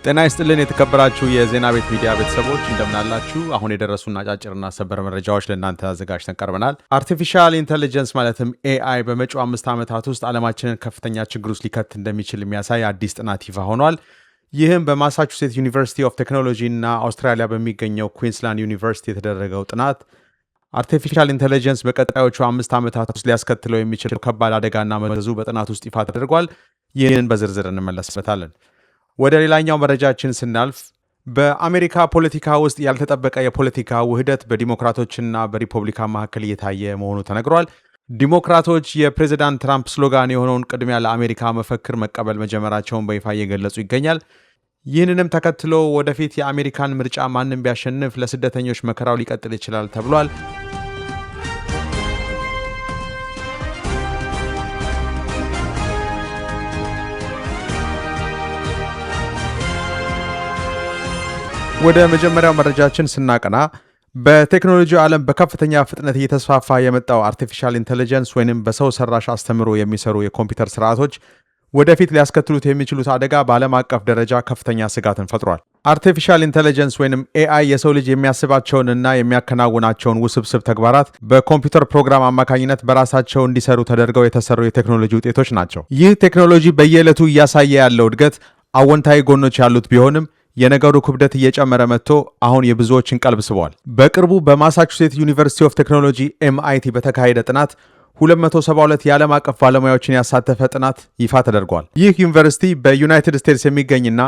ጤና ይስጥልን የተከበራችሁ የዜና ቤት ሚዲያ ቤተሰቦች እንደምን አላችሁ? አሁን የደረሱና አጫጭርና ሰበር መረጃዎች ለእናንተ አዘጋጅተን ቀርበናል። አርቲፊሻል ኢንተለጀንስ ማለትም ኤአይ በመጪው 5 ዓመታት ውስጥ ዓለማችንን ከፍተኛ ችግር ውስጥ ሊከት እንደሚችል የሚያሳይ አዲስ ጥናት ይፋ ሆኗል። ይህም በማሳቹሴትስ ዩኒቨርሲቲ ኦፍ ቴክኖሎጂ እና አውስትራሊያ በሚገኘው ኩዊንስላንድ ዩኒቨርሲቲ የተደረገው ጥናት አርቲፊሻል ኢንተለጀንስ በቀጣዮቹ 5 ዓመታት ውስጥ ሊያስከትለው የሚችል ከባድ አደጋና መዘዙ በጥናት ውስጥ ይፋ ተደርጓል። ይህንን በዝርዝር እንመለስበታለን። ወደ ሌላኛው መረጃችን ስናልፍ በአሜሪካ ፖለቲካ ውስጥ ያልተጠበቀ የፖለቲካ ውህደት በዲሞክራቶችና በሪፐብሊካን መካከል እየታየ መሆኑ ተነግሯል። ዲሞክራቶች የፕሬዚዳንት ትራምፕ ስሎጋን የሆነውን ቅድሚያ ለአሜሪካ መፈክር መቀበል መጀመራቸውን በይፋ እየገለጹ ይገኛል። ይህንንም ተከትሎ ወደፊት የአሜሪካን ምርጫ ማንም ቢያሸንፍ ለስደተኞች መከራው ሊቀጥል ይችላል ተብሏል። ወደ መጀመሪያው መረጃችን ስናቀና በቴክኖሎጂ ዓለም በከፍተኛ ፍጥነት እየተስፋፋ የመጣው አርቲፊሻል ኢንተለጀንስ ወይንም በሰው ሰራሽ አስተምሮ የሚሰሩ የኮምፒውተር ስርዓቶች ወደፊት ሊያስከትሉት የሚችሉት አደጋ በዓለም አቀፍ ደረጃ ከፍተኛ ስጋትን ፈጥሯል። አርቲፊሻል ኢንተለጀንስ ወይንም ኤአይ የሰው ልጅ የሚያስባቸውንና የሚያከናውናቸውን ውስብስብ ተግባራት በኮምፒውተር ፕሮግራም አማካኝነት በራሳቸው እንዲሰሩ ተደርገው የተሰሩ የቴክኖሎጂ ውጤቶች ናቸው። ይህ ቴክኖሎጂ በየዕለቱ እያሳየ ያለው እድገት አዎንታዊ ጎኖች ያሉት ቢሆንም የነገሩ ክብደት እየጨመረ መጥቶ አሁን የብዙዎችን ቀልብ ስቧል። በቅርቡ በማሳቹሴትስ ዩኒቨርሲቲ ኦፍ ቴክኖሎጂ ኤምአይቲ በተካሄደ ጥናት 272 የዓለም አቀፍ ባለሙያዎችን ያሳተፈ ጥናት ይፋ ተደርጓል። ይህ ዩኒቨርሲቲ በዩናይትድ ስቴትስ የሚገኝና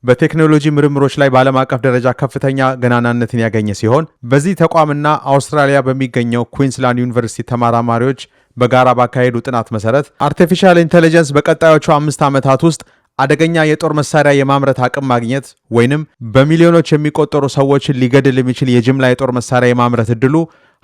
በቴክኖሎጂ ምርምሮች ላይ በዓለም አቀፍ ደረጃ ከፍተኛ ገናናነትን ያገኘ ሲሆን በዚህ ተቋምና አውስትራሊያ በሚገኘው ኩዊንስላንድ ዩኒቨርሲቲ ተመራማሪዎች በጋራ ባካሄዱ ጥናት መሰረት አርቲፊሻል ኢንተለጀንስ በቀጣዮቹ 5 ዓመታት ውስጥ አደገኛ የጦር መሳሪያ የማምረት አቅም ማግኘት ወይንም በሚሊዮኖች የሚቆጠሩ ሰዎችን ሊገድል የሚችል የጅምላ የጦር መሳሪያ የማምረት እድሉ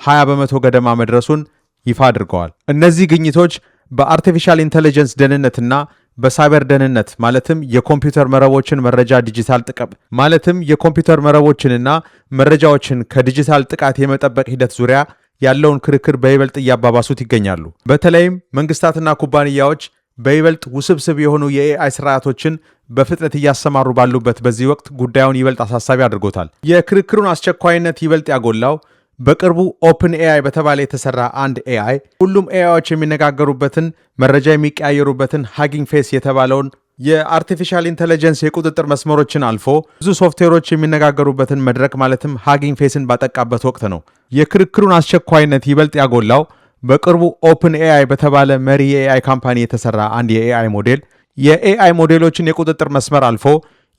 20% ገደማ መድረሱን ይፋ አድርገዋል። እነዚህ ግኝቶች በአርቲፊሻል ኢንተለጀንስ ደህንነትና በሳይበር ደህንነት ማለትም የኮምፒውተር መረቦችን መረጃ ዲጂታል ጥቅም ማለትም የኮምፒውተር መረቦችንና መረጃዎችን ከዲጂታል ጥቃት የመጠበቅ ሂደት ዙሪያ ያለውን ክርክር በይበልጥ እያባባሱት ይገኛሉ። በተለይም መንግስታትና ኩባንያዎች በይበልጥ ውስብስብ የሆኑ የኤአይ ስርዓቶችን በፍጥነት እያሰማሩ ባሉበት በዚህ ወቅት ጉዳዩን ይበልጥ አሳሳቢ አድርጎታል። የክርክሩን አስቸኳይነት ይበልጥ ያጎላው በቅርቡ ኦፕን ኤአይ በተባለ የተሰራ አንድ ኤአይ ሁሉም ኤአይዎች የሚነጋገሩበትን መረጃ የሚቀያየሩበትን ሃጊንግ ፌስ የተባለውን የአርቲፊሻል ኢንተለጀንስ የቁጥጥር መስመሮችን አልፎ ብዙ ሶፍትዌሮች የሚነጋገሩበትን መድረክ ማለትም ሃጊንግ ፌስን ባጠቃበት ወቅት ነው። የክርክሩን አስቸኳይነት ይበልጥ ያጎላው በቅርቡ ኦፕን ኤአይ በተባለ መሪ የኤአይ ካምፓኒ የተሰራ አንድ የኤአይ ሞዴል የኤአይ ሞዴሎችን የቁጥጥር መስመር አልፎ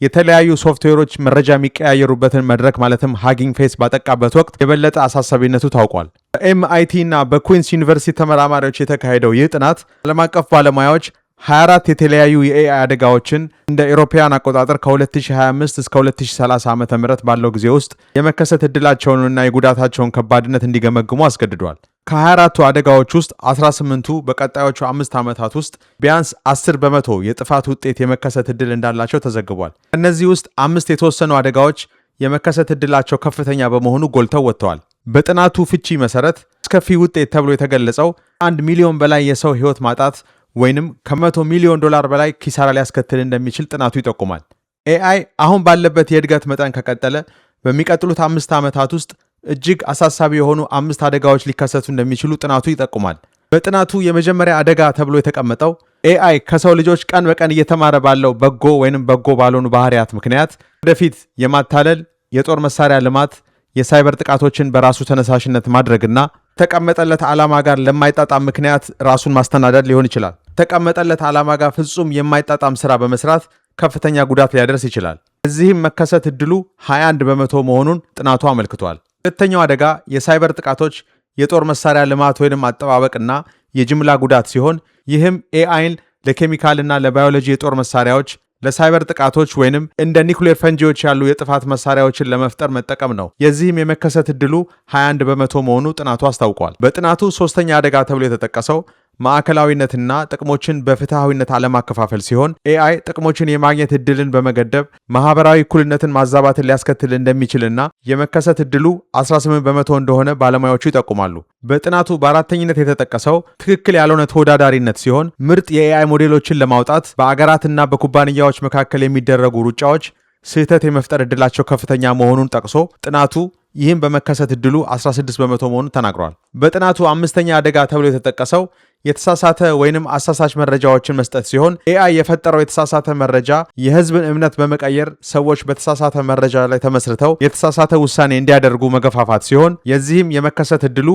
የተለያዩ ሶፍትዌሮች መረጃ የሚቀያየሩበትን መድረክ ማለትም ሃጊንግ ፌስ ባጠቃበት ወቅት የበለጠ አሳሳቢነቱ ታውቋል። በኤምአይቲ እና በኩዊንስ ዩኒቨርሲቲ ተመራማሪዎች የተካሄደው ይህ ጥናት ዓለም አቀፍ ባለሙያዎች 24 የተለያዩ የኤአይ አደጋዎችን እንደ አውሮፓውያን አቆጣጠር ከ2025 እስከ 2030 ዓ.ም ባለው ጊዜ ውስጥ የመከሰት ዕድላቸውንና የጉዳታቸውን ከባድነት እንዲገመግሙ አስገድዷል። ከ24ቱ አደጋዎች ውስጥ 18ቱ በቀጣዮቹ 5 ዓመታት ውስጥ ቢያንስ 10% የጥፋት ውጤት የመከሰት ዕድል እንዳላቸው ተዘግቧል። እነዚህ ውስጥ 5 የተወሰኑ አደጋዎች የመከሰት ዕድላቸው ከፍተኛ በመሆኑ ጎልተው ወጥተዋል። በጥናቱ ፍቺ መሰረት አስከፊ ውጤት ተብሎ የተገለጸው 1 ሚሊዮን በላይ የሰው ሕይወት ማጣት ወይንም ከ100 ሚሊዮን ዶላር በላይ ኪሳራ ሊያስከትል እንደሚችል ጥናቱ ይጠቁማል። ኤአይ አሁን ባለበት የእድገት መጠን ከቀጠለ በሚቀጥሉት 5 ዓመታት ውስጥ እጅግ አሳሳቢ የሆኑ 5 አደጋዎች ሊከሰቱ እንደሚችሉ ጥናቱ ይጠቁማል። በጥናቱ የመጀመሪያ አደጋ ተብሎ የተቀመጠው ኤአይ ከሰው ልጆች ቀን በቀን እየተማረ ባለው በጎ ወይንም በጎ ባልሆኑ ባህሪያት ምክንያት ወደፊት የማታለል የጦር መሳሪያ ልማት፣ የሳይበር ጥቃቶችን በራሱ ተነሳሽነት ማድረግና ተቀመጠለት ዓላማ ጋር ለማይጣጣም ምክንያት ራሱን ማስተናደድ ሊሆን ይችላል። ተቀመጠለት ዓላማ ጋር ፍጹም የማይጣጣም ስራ በመስራት ከፍተኛ ጉዳት ሊያደርስ ይችላል። እዚህም መከሰት እድሉ 21% መሆኑን ጥናቱ አመልክቷል። ሁለተኛው አደጋ የሳይበር ጥቃቶች፣ የጦር መሳሪያ ልማት ወይንም አጠባበቅና የጅምላ ጉዳት ሲሆን ይህም ኤአይን ለኬሚካልና ለባዮሎጂ የጦር መሳሪያዎች፣ ለሳይበር ጥቃቶች ወይንም እንደ ኒኩሌር ፈንጂዎች ያሉ የጥፋት መሳሪያዎችን ለመፍጠር መጠቀም ነው። የዚህም የመከሰት እድሉ 21% መሆኑ ጥናቱ አስታውቋል። በጥናቱ ሶስተኛ አደጋ ተብሎ የተጠቀሰው ማዕከላዊነትና ጥቅሞችን በፍትሃዊነት አለማከፋፈል ሲሆን ኤአይ ጥቅሞችን የማግኘት እድልን በመገደብ ማህበራዊ እኩልነትን ማዛባትን ሊያስከትል እንደሚችልና የመከሰት እድሉ 18% እንደሆነ ባለሙያዎቹ ይጠቁማሉ። በጥናቱ በአራተኝነት የተጠቀሰው ትክክል ያልሆነ ተወዳዳሪነት ሲሆን ምርጥ የኤአይ ሞዴሎችን ለማውጣት በአገራትና በኩባንያዎች መካከል የሚደረጉ ሩጫዎች ስህተት የመፍጠር ዕድላቸው ከፍተኛ መሆኑን ጠቅሶ ጥናቱ ይህም በመከሰት ዕድሉ 16 በመቶ መሆኑን ተናግሯል። በጥናቱ አምስተኛ አደጋ ተብሎ የተጠቀሰው የተሳሳተ ወይንም አሳሳች መረጃዎችን መስጠት ሲሆን ኤአይ የፈጠረው የተሳሳተ መረጃ የህዝብን እምነት በመቀየር ሰዎች በተሳሳተ መረጃ ላይ ተመስርተው የተሳሳተ ውሳኔ እንዲያደርጉ መገፋፋት ሲሆን የዚህም የመከሰት ዕድሉ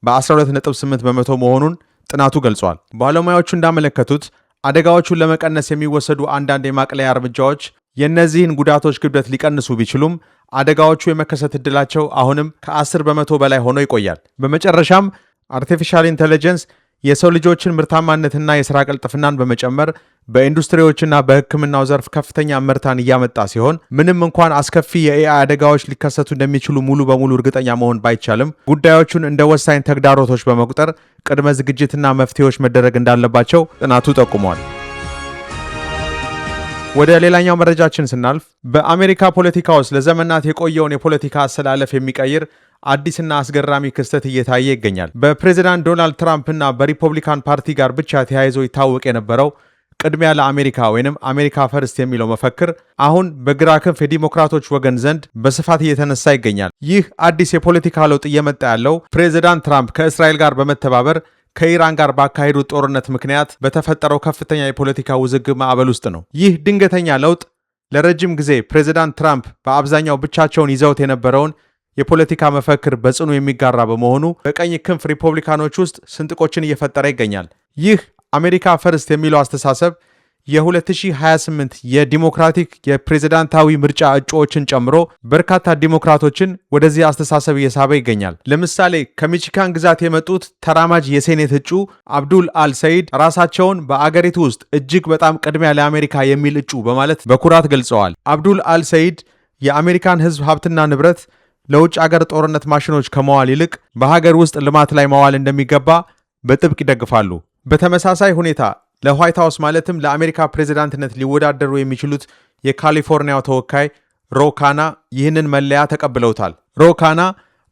በ12.8 በመቶ መሆኑን ጥናቱ ገልጿል። ባለሙያዎቹ እንዳመለከቱት አደጋዎቹን ለመቀነስ የሚወሰዱ አንዳንድ የማቅለያ እርምጃዎች የእነዚህን ጉዳቶች ክብደት ሊቀንሱ ቢችሉም አደጋዎቹ የመከሰት ዕድላቸው አሁንም ከ10 በመቶ በላይ ሆኖ ይቆያል። በመጨረሻም አርቲፊሻል ኢንተለጀንስ የሰው ልጆችን ምርታማነትና የሥራ ቅልጥፍናን በመጨመር በኢንዱስትሪዎችና በሕክምናው ዘርፍ ከፍተኛ ምርታን እያመጣ ሲሆን ምንም እንኳን አስከፊ የኤአይ አደጋዎች ሊከሰቱ እንደሚችሉ ሙሉ በሙሉ እርግጠኛ መሆን ባይቻልም ጉዳዮቹን እንደ ወሳኝ ተግዳሮቶች በመቁጠር ቅድመ ዝግጅትና መፍትሄዎች መደረግ እንዳለባቸው ጥናቱ ጠቁሟል። ወደ ሌላኛው መረጃችን ስናልፍ በአሜሪካ ፖለቲካ ውስጥ ለዘመናት የቆየውን የፖለቲካ አሰላለፍ የሚቀይር አዲስና አስገራሚ ክስተት እየታየ ይገኛል። በፕሬዚዳንት ዶናልድ ትራምፕና በሪፐብሊካን ፓርቲ ጋር ብቻ ተያይዞ ይታወቅ የነበረው ቅድሚያ ለአሜሪካ ወይንም አሜሪካ ፈርስት የሚለው መፈክር አሁን በግራ ክንፍ የዲሞክራቶች ወገን ዘንድ በስፋት እየተነሳ ይገኛል። ይህ አዲስ የፖለቲካ ለውጥ እየመጣ ያለው ፕሬዚዳንት ትራምፕ ከእስራኤል ጋር በመተባበር ከኢራን ጋር ባካሄዱት ጦርነት ምክንያት በተፈጠረው ከፍተኛ የፖለቲካ ውዝግብ ማዕበል ውስጥ ነው። ይህ ድንገተኛ ለውጥ ለረጅም ጊዜ ፕሬዚዳንት ትራምፕ በአብዛኛው ብቻቸውን ይዘውት የነበረውን የፖለቲካ መፈክር በጽኑ የሚጋራ በመሆኑ በቀኝ ክንፍ ሪፐብሊካኖች ውስጥ ስንጥቆችን እየፈጠረ ይገኛል። ይህ አሜሪካ ፈርስት የሚለው አስተሳሰብ የ2028 የዲሞክራቲክ የፕሬዝዳንታዊ ምርጫ እጩዎችን ጨምሮ በርካታ ዲሞክራቶችን ወደዚህ አስተሳሰብ እየሳበ ይገኛል። ለምሳሌ ከሚቺጋን ግዛት የመጡት ተራማጅ የሴኔት እጩ አብዱል አልሰይድ ራሳቸውን በአገሪቱ ውስጥ እጅግ በጣም ቅድሚያ ለአሜሪካ የሚል እጩ በማለት በኩራት ገልጸዋል። አብዱል አልሰይድ የአሜሪካን ሕዝብ ሀብትና ንብረት ለውጭ አገር ጦርነት ማሽኖች ከመዋል ይልቅ በሀገር ውስጥ ልማት ላይ መዋል እንደሚገባ በጥብቅ ይደግፋሉ። በተመሳሳይ ሁኔታ ለዋይት ሃውስ ማለትም ለአሜሪካ ፕሬዝዳንትነት ሊወዳደሩ የሚችሉት የካሊፎርኒያው ተወካይ ሮ ካና ይህንን መለያ ተቀብለውታል። ሮ ካና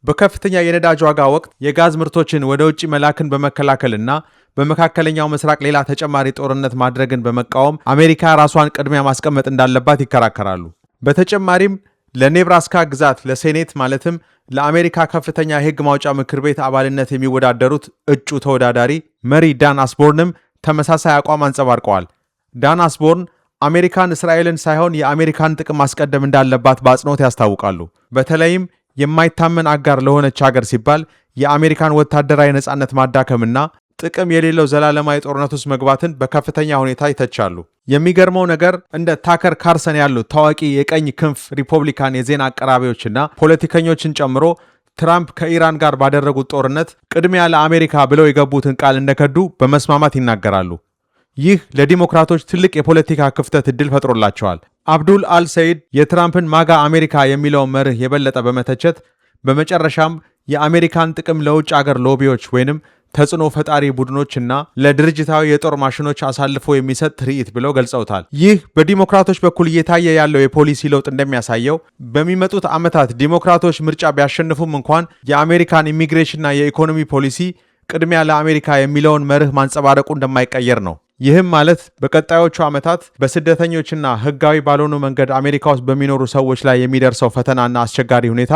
በከፍተኛ የነዳጅ ዋጋ ወቅት የጋዝ ምርቶችን ወደ ውጭ መላክን በመከላከልና በመካከለኛው ምስራቅ ሌላ ተጨማሪ ጦርነት ማድረግን በመቃወም አሜሪካ ራሷን ቅድሚያ ማስቀመጥ እንዳለባት ይከራከራሉ። በተጨማሪም ለኔብራስካ ግዛት ለሴኔት ማለትም ለአሜሪካ ከፍተኛ የሕግ ማውጫ ምክር ቤት አባልነት የሚወዳደሩት እጩ ተወዳዳሪ መሪ ዳን አስቦርንም ተመሳሳይ አቋም አንጸባርቀዋል። ዳን አስቦርን አሜሪካን እስራኤልን ሳይሆን የአሜሪካን ጥቅም ማስቀደም እንዳለባት በአጽንኦት ያስታውቃሉ። በተለይም የማይታመን አጋር ለሆነች ሀገር ሲባል የአሜሪካን ወታደራዊ ነጻነት ማዳከምና ጥቅም የሌለው ዘላለማዊ ጦርነት ውስጥ መግባትን በከፍተኛ ሁኔታ ይተቻሉ። የሚገርመው ነገር እንደ ታከር ካርሰን ያሉ ታዋቂ የቀኝ ክንፍ ሪፐብሊካን የዜና አቀራቢዎችና ፖለቲከኞችን ጨምሮ ትራምፕ ከኢራን ጋር ባደረጉት ጦርነት ቅድሚያ ለአሜሪካ ብለው የገቡትን ቃል እንደከዱ በመስማማት ይናገራሉ። ይህ ለዲሞክራቶች ትልቅ የፖለቲካ ክፍተት ዕድል ፈጥሮላቸዋል። አብዱል አልሰይድ የትራምፕን ማጋ አሜሪካ የሚለውን መርህ የበለጠ በመተቸት በመጨረሻም የአሜሪካን ጥቅም ለውጭ አገር ሎቢዎች ወይንም ተጽዕኖ ፈጣሪ ቡድኖችና ለድርጅታዊ የጦር ማሽኖች አሳልፎ የሚሰጥ ትርኢት ብለው ገልጸውታል። ይህ በዲሞክራቶች በኩል እየታየ ያለው የፖሊሲ ለውጥ እንደሚያሳየው በሚመጡት ዓመታት ዲሞክራቶች ምርጫ ቢያሸንፉም እንኳን የአሜሪካን ኢሚግሬሽንና የኢኮኖሚ ፖሊሲ ቅድሚያ ለአሜሪካ የሚለውን መርህ ማንጸባረቁ እንደማይቀየር ነው። ይህም ማለት በቀጣዮቹ ዓመታት በስደተኞችና ሕጋዊ ባልሆኑ መንገድ አሜሪካ ውስጥ በሚኖሩ ሰዎች ላይ የሚደርሰው ፈተናና አስቸጋሪ ሁኔታ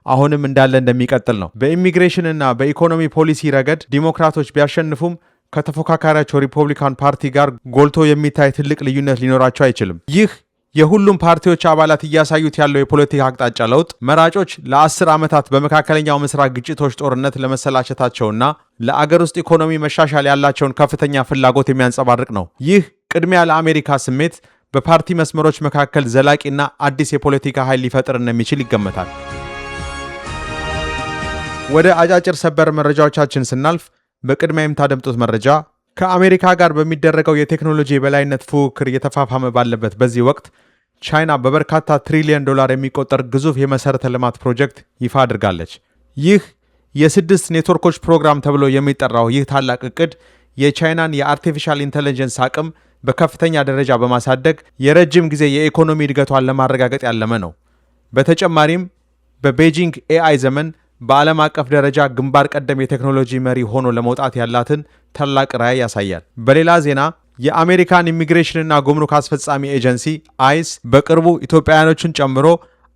አሁንም እንዳለ እንደሚቀጥል ነው። በኢሚግሬሽንና በኢኮኖሚ ፖሊሲ ረገድ ዲሞክራቶች ቢያሸንፉም ከተፎካካሪያቸው ሪፐብሊካን ፓርቲ ጋር ጎልቶ የሚታይ ትልቅ ልዩነት ሊኖራቸው አይችልም። ይህ የሁሉም ፓርቲዎች አባላት እያሳዩት ያለው የፖለቲካ አቅጣጫ ለውጥ መራጮች ለ10 ዓመታት በመካከለኛው ምስራቅ ግጭቶች ጦርነት ለመሰላቸታቸውና ለአገር ውስጥ ኢኮኖሚ መሻሻል ያላቸውን ከፍተኛ ፍላጎት የሚያንጸባርቅ ነው። ይህ ቅድሚያ ለአሜሪካ ስሜት በፓርቲ መስመሮች መካከል ዘላቂና አዲስ የፖለቲካ ኃይል ሊፈጥር እንደሚችል ይገመታል። ወደ አጫጭር ሰበር መረጃዎቻችን ስናልፍ በቅድሚያ የምታደምጡት መረጃ ከአሜሪካ ጋር በሚደረገው የቴክኖሎጂ የበላይነት ፉክክር እየተፋፋመ ባለበት በዚህ ወቅት ቻይና በበርካታ ትሪሊየን ዶላር የሚቆጠር ግዙፍ የመሠረተ ልማት ፕሮጀክት ይፋ አድርጋለች። ይህ የ6 ኔትወርኮች ፕሮግራም ተብሎ የሚጠራው ይህ ታላቅ ዕቅድ የቻይናን የአርቲፊሻል ኢንተለጀንስ አቅም በከፍተኛ ደረጃ በማሳደግ የረጅም ጊዜ የኢኮኖሚ እድገቷን ለማረጋገጥ ያለመ ነው። በተጨማሪም በቤጂንግ ኤአይ ዘመን በዓለም አቀፍ ደረጃ ግንባር ቀደም የቴክኖሎጂ መሪ ሆኖ ለመውጣት ያላትን ታላቅ ራዕይ ያሳያል። በሌላ ዜና የአሜሪካን ኢሚግሬሽንና ጉምሩክ አስፈጻሚ ኤጀንሲ አይስ በቅርቡ ኢትዮጵያውያኖችን ጨምሮ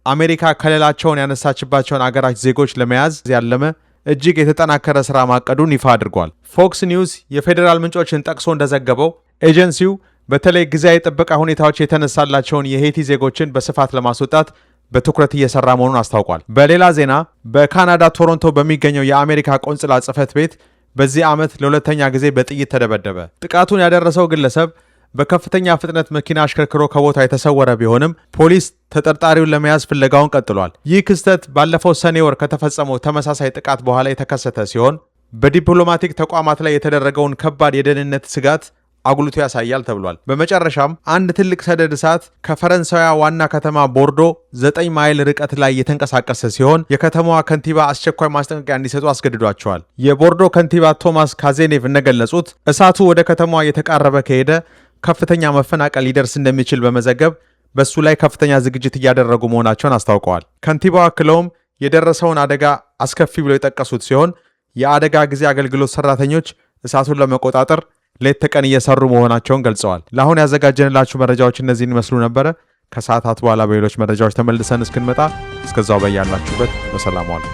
አሜሪካ ከለላቸውን ያነሳችባቸውን አገራት ዜጎች ለመያዝ ያለመ እጅግ የተጠናከረ ሥራ ማቀዱን ይፋ አድርጓል። ፎክስ ኒውስ የፌዴራል ምንጮችን ጠቅሶ እንደዘገበው ኤጀንሲው በተለይ ጊዜያዊ ጥበቃ ሁኔታዎች የተነሳላቸውን የሄይቲ ዜጎችን በስፋት ለማስወጣት በትኩረት እየሰራ መሆኑን አስታውቋል። በሌላ ዜና በካናዳ ቶሮንቶ በሚገኘው የአሜሪካ ቆንጽላ ጽሕፈት ቤት በዚህ ዓመት ለሁለተኛ ጊዜ በጥይት ተደበደበ። ጥቃቱን ያደረሰው ግለሰብ በከፍተኛ ፍጥነት መኪና አሽከርክሮ ከቦታ የተሰወረ ቢሆንም ፖሊስ ተጠርጣሪውን ለመያዝ ፍለጋውን ቀጥሏል። ይህ ክስተት ባለፈው ሰኔ ወር ከተፈጸመው ተመሳሳይ ጥቃት በኋላ የተከሰተ ሲሆን በዲፕሎማቲክ ተቋማት ላይ የተደረገውን ከባድ የደህንነት ስጋት አጉልቶ ያሳያል ተብሏል። በመጨረሻም አንድ ትልቅ ሰደድ እሳት ከፈረንሳያ ዋና ከተማ ቦርዶ 9 ማይል ርቀት ላይ የተንቀሳቀሰ ሲሆን የከተማዋ ከንቲባ አስቸኳይ ማስጠንቀቂያ እንዲሰጡ አስገድዷቸዋል። የቦርዶ ከንቲባ ቶማስ ካዜኔቭ እንደገለጹት እሳቱ ወደ ከተማዋ የተቃረበ ከሄደ ከፍተኛ መፈናቀል ሊደርስ እንደሚችል በመዘገብ በሱ ላይ ከፍተኛ ዝግጅት እያደረጉ መሆናቸውን አስታውቀዋል። ከንቲባው አክለውም የደረሰውን አደጋ አስከፊ ብለው የጠቀሱት ሲሆን የአደጋ ጊዜ አገልግሎት ሰራተኞች እሳቱን ለመቆጣጠር ሌት ተቀን እየሰሩ መሆናቸውን ገልጸዋል። ለአሁን ያዘጋጀንላችሁ መረጃዎች እነዚህን ይመስሉ ነበረ። ከሰዓታት በኋላ በሌሎች መረጃዎች ተመልሰን እስክንመጣ እስከዛው በያላችሁበት በሰላም ዋሉ።